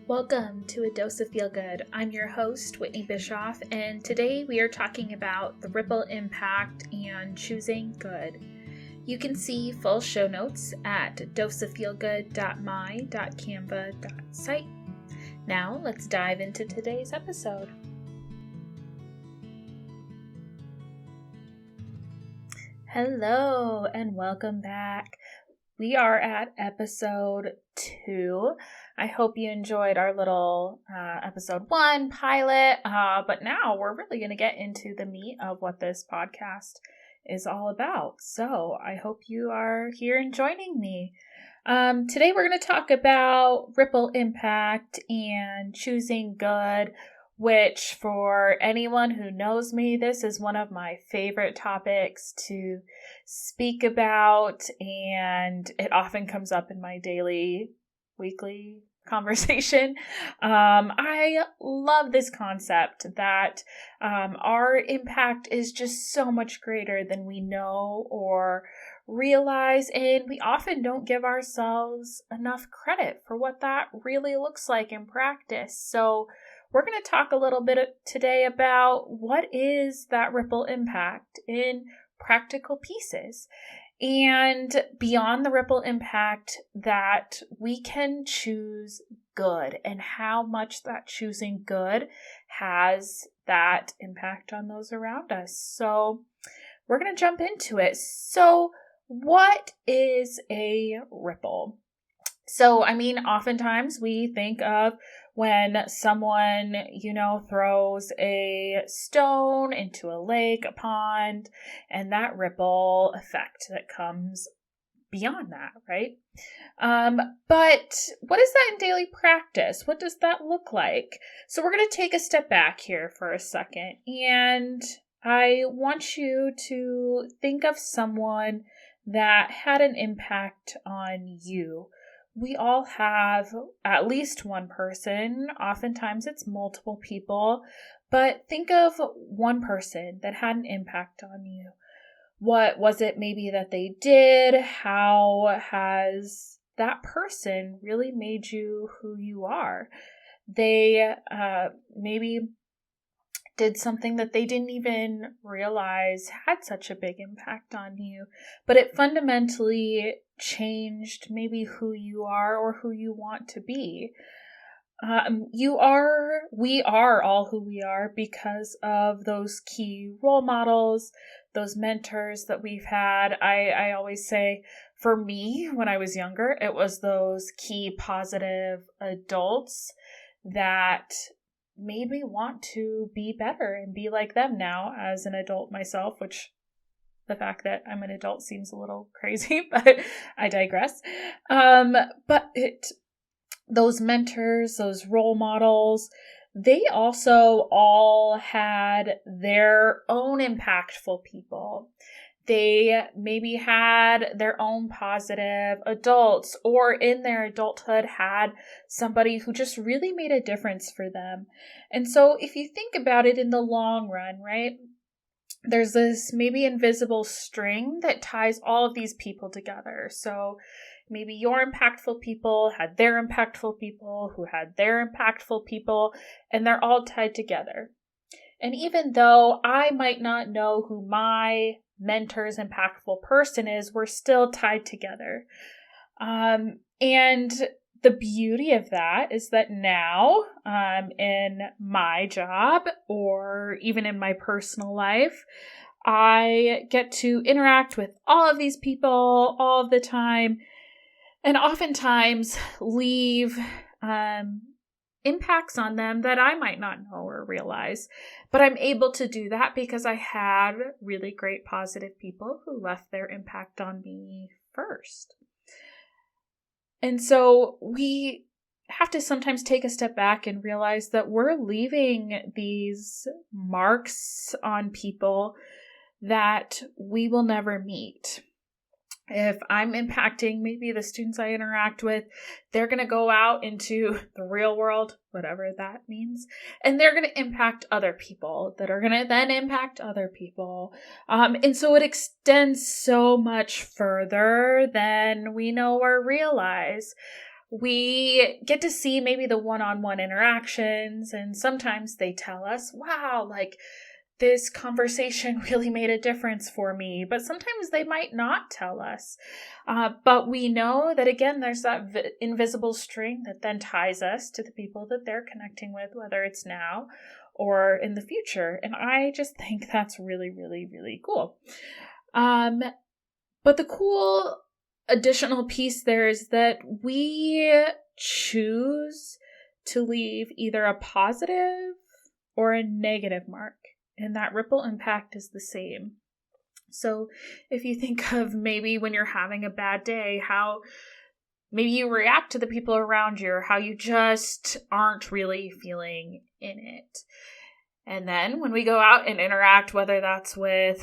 Welcome to A Dose of Feel Good. I'm your host, Whitney Bischoff, and today we are talking about the ripple impact and choosing good. You can see full show notes at doseoffeelgood.my.canva.site. Now let's dive into today's episode. Hello and welcome back. We are at episode 2. I hope you enjoyed our little episode 1 pilot, but now we're really going to get into the meat of what this podcast is all about. So I hope you are here and joining me. Today we're going to talk about ripple impact and choosing good, which for anyone who knows me, this is one of my favorite topics to speak about, and it often comes up in my daily, weekly conversation. I love this concept that our impact is just so much greater than we know or realize, and we often don't give ourselves enough credit for what that really looks like in practice. So we're going to talk a little bit today about what is that ripple impact in practical pieces, and beyond the ripple impact, that we can choose good and how much that choosing good has that impact on those around us. So we're going to jump into it. So what is a ripple? So, oftentimes we think of when someone, throws a stone into a lake, a pond, and that ripple effect that comes beyond that, right? But what is that in daily practice? What does that look like? So we're going to take a step back here for a second, and I want you to think of someone that had an impact on you. We all have at least one person. Oftentimes it's multiple people, but think of one person that had an impact on you. What was it maybe that they did? How has that person really made you who you are? They maybe did something that they didn't even realize had such a big impact on you, but it fundamentally changed maybe who you are or who you want to be. We are all who we are because of those key role models, those mentors that we've had. I always say, for me, when I was younger, it was those key positive adults that made me want to be better and be like them now as an adult myself, which the fact that I'm an adult seems a little crazy, but I digress. Those mentors, those role models, they also all had their own impactful people. They maybe had their own positive adults, or in their adulthood had somebody who just really made a difference for them. And so if you think about it in the long run, right, there's this maybe invisible string that ties all of these people together. So maybe your impactful people had their impactful people who had their impactful people, and they're all tied together. And even though I might not know who my mentor's impactful person is, we're still tied together. And the beauty of that is that now, in my job or even in my personal life, I get to interact with all of these people all of the time, and oftentimes leave impacts on them that I might not know or realize. But I'm able to do that because I had really great positive people who left their impact on me first. And so we have to sometimes take a step back and realize that we're leaving these marks on people that we will never meet. If I'm impacting maybe the students I interact with, they're going to go out into the real world, whatever that means, and they're going to impact other people that are going to then impact other people. And so it extends so much further than we know or realize. We get to see maybe the one-on-one interactions, and sometimes they tell us, wow, like this conversation really made a difference for me. But sometimes they might not tell us. But we know that, again, there's that invisible string that then ties us to the people that they're connecting with, whether it's now or in the future. And I just think that's really, really, really cool. But the cool additional piece there is that we choose to leave either a positive or a negative mark, and that ripple impact is the same. So if you think of maybe when you're having a bad day, how maybe you react to the people around you, or how you just aren't really feeling in it. And then when we go out and interact, whether that's with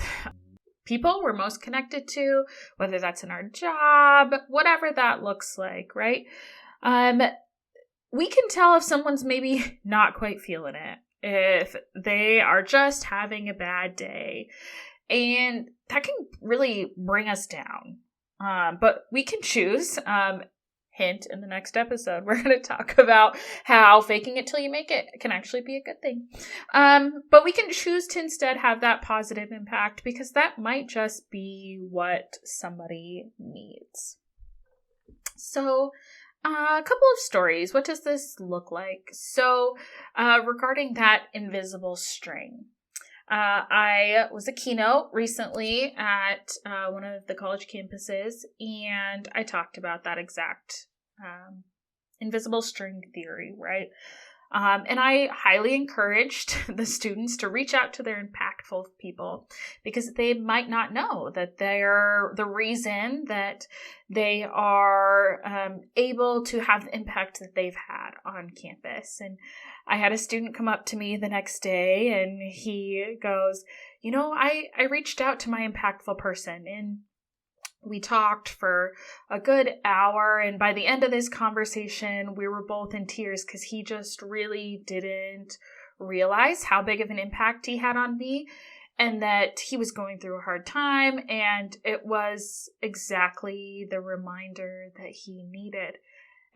people we're most connected to, whether that's in our job, whatever that looks like, right? We can tell if someone's maybe not quite feeling it, if they are just having a bad day. And that can really bring us down. But we can choose. Hint, in the next episode, we're going to talk about how faking it till you make it can actually be a good thing. But we can choose to instead have that positive impact, because that might just be what somebody needs. So, a couple of stories. What does this look like? So, regarding that invisible string, I was a keynote recently at one of the college campuses, and I talked about that exact invisible string theory, right? And I highly encouraged the students to reach out to their impactful people, because they might not know that they're the reason that they are able to have the impact that they've had on campus. And I had a student come up to me the next day, and he goes, I reached out to my impactful person, and we talked for a good hour, and by the end of this conversation, we were both in tears, because he just really didn't realize how big of an impact he had on me, and that he was going through a hard time, and it was exactly the reminder that he needed.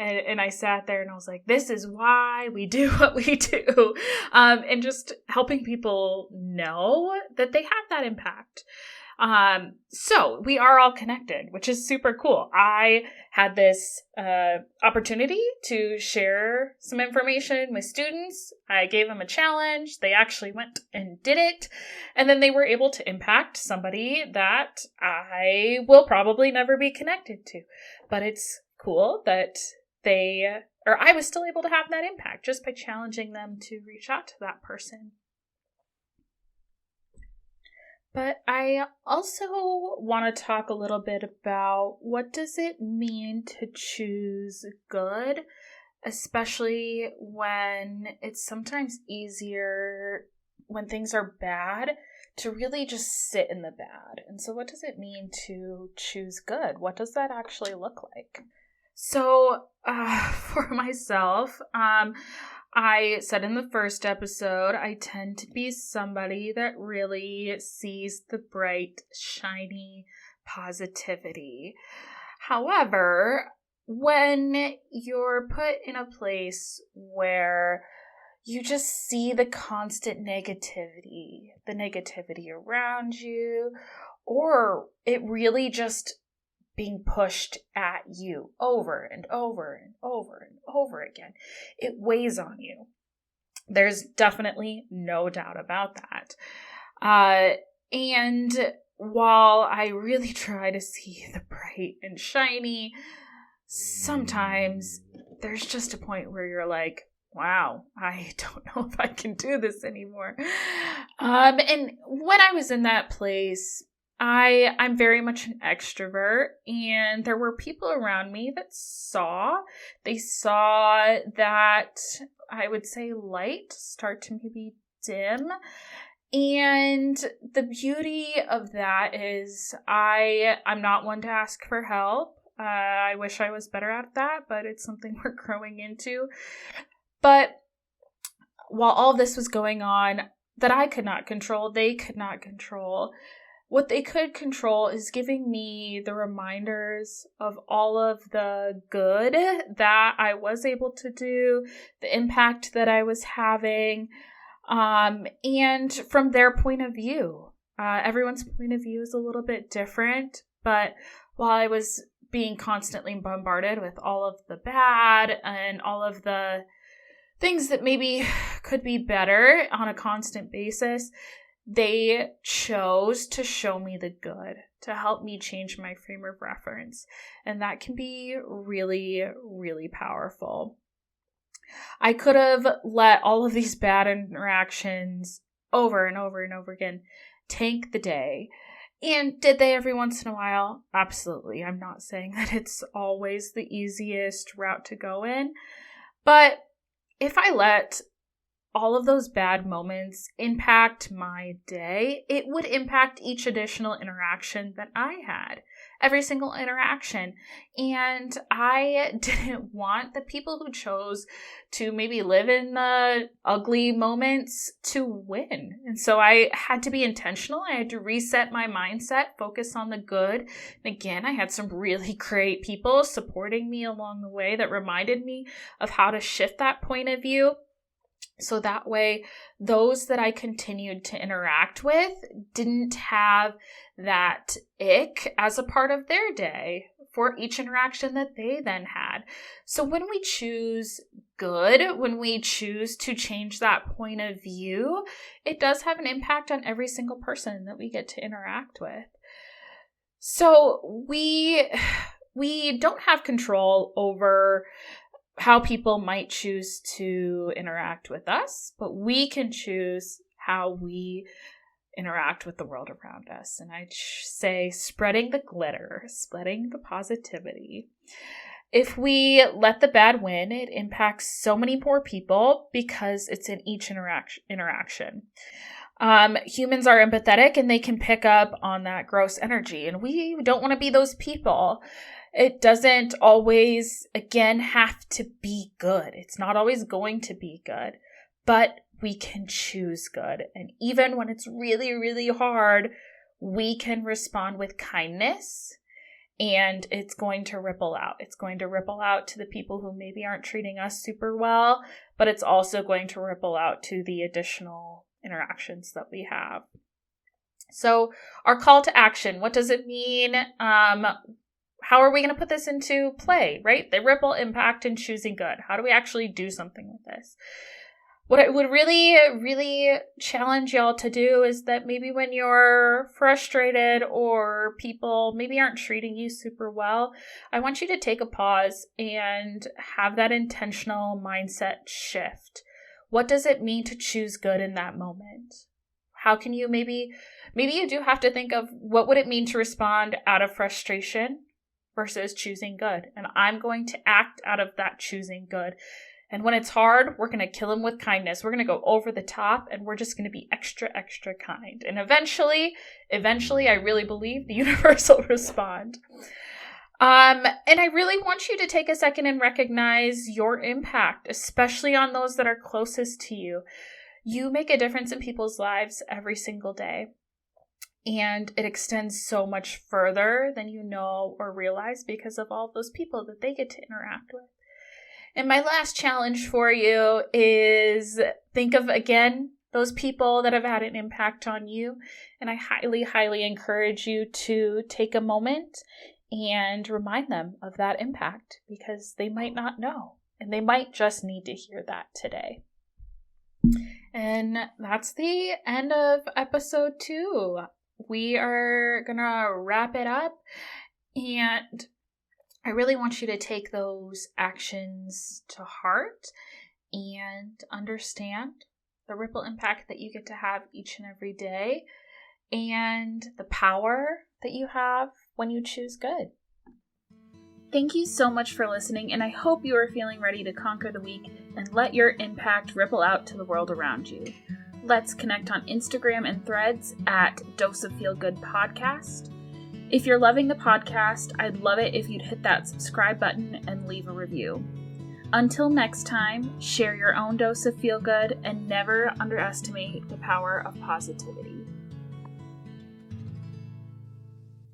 And I sat there and I was like, this is why we do what we do. And just helping people know that they have that impact. So we are all connected, which is super cool. I had this opportunity to share some information with students. I gave them a challenge. They actually went and did it. And then they were able to impact somebody that I will probably never be connected to. But it's cool that I was still able to have that impact just by challenging them to reach out to that person. But I also want to talk a little bit about, what does it mean to choose good, especially when it's sometimes easier when things are bad to really just sit in the bad. And so what does it mean to choose good? What does that actually look like? So for myself, I said in the first episode, I tend to be somebody that really sees the bright, shiny positivity. However, when you're put in a place where you just see the constant negativity, the negativity around you, or it really just being pushed at you over and over and over and over again, it weighs on you. There's definitely no doubt about that. And while I really try to see the bright and shiny, sometimes there's just a point where you're like, wow, I don't know if I can do this anymore. And when I was in that place, I'm very much an extrovert, and there were people around me that saw that, I would say, light start to maybe dim. And the beauty of that is I'm not one to ask for help. I wish I was better at that, but it's something we're growing into. But while all this was going on that I could not control, they could not control, What they could control is giving me the reminders of all of the good that I was able to do, the impact that I was having, and from their point of view. Everyone's point of view is a little bit different, but while I was being constantly bombarded with all of the bad and all of the things that maybe could be better on a constant basis, they chose to show me the good, to help me change my frame of reference. And that can be really, really powerful. I could have let all of these bad interactions over and over and over again tank the day. And did they every once in a while? Absolutely. I'm not saying that it's always the easiest route to go in. But if I let all of those bad moments impact my day, it would impact each additional interaction that I had, every single interaction. And I didn't want the people who chose to maybe live in the ugly moments to win. And so I had to be intentional. I had to reset my mindset, focus on the good. And again, I had some really great people supporting me along the way that reminded me of how to shift that point of view. So that way, those that I continued to interact with didn't have that ick as a part of their day for each interaction that they then had. So when we choose good, when we choose to change that point of view, it does have an impact on every single person that we get to interact with. So we don't have control over how people might choose to interact with us, but we can choose how we interact with the world around us. And I'd say spreading the glitter, spreading the positivity. If we let the bad win, it impacts so many more people because it's in each interaction. Humans are empathetic and they can pick up on that gross energy, and we don't want to be those people. It doesn't always, again, have to be good. It's not always going to be good, but we can choose good. And even when it's really, really hard, we can respond with kindness, and it's going to ripple out. It's going to ripple out to the people who maybe aren't treating us super well, but it's also going to ripple out to the additional interactions that we have. So our call to action, what does it mean? How are we going to put this into play, right? The ripple impact in choosing good. How do we actually do something with this? What I would really, really challenge y'all to do is that maybe when you're frustrated or people maybe aren't treating you super well, I want you to take a pause and have that intentional mindset shift. What does it mean to choose good in that moment? How can you maybe you do have to think of what would it mean to respond out of frustration versus choosing good. And I'm going to act out of that choosing good. And when it's hard, we're going to kill him with kindness. We're going to go over the top and we're just going to be extra, extra kind. And eventually, I really believe the universe will respond. And I really want you to take a second and recognize your impact, especially on those that are closest to you. You make a difference in people's lives every single day. And it extends so much further than you know or realize because of all those people that they get to interact with. And my last challenge for you is think of, again, those people that have had an impact on you. And I highly, highly encourage you to take a moment and remind them of that impact because they might not know and they might just need to hear that today. And that's the end of episode 2. We are going to wrap it up, and I really want you to take those actions to heart and understand the ripple impact that you get to have each and every day and the power that you have when you choose good. Thank you so much for listening, and I hope you are feeling ready to conquer the week and let your impact ripple out to the world around you. Let's connect on Instagram and Threads at Dose of Feel Good Podcast. If you're loving the podcast, I'd love it if you'd hit that subscribe button and leave a review. Until next time, share your own dose of feel good and never underestimate the power of positivity.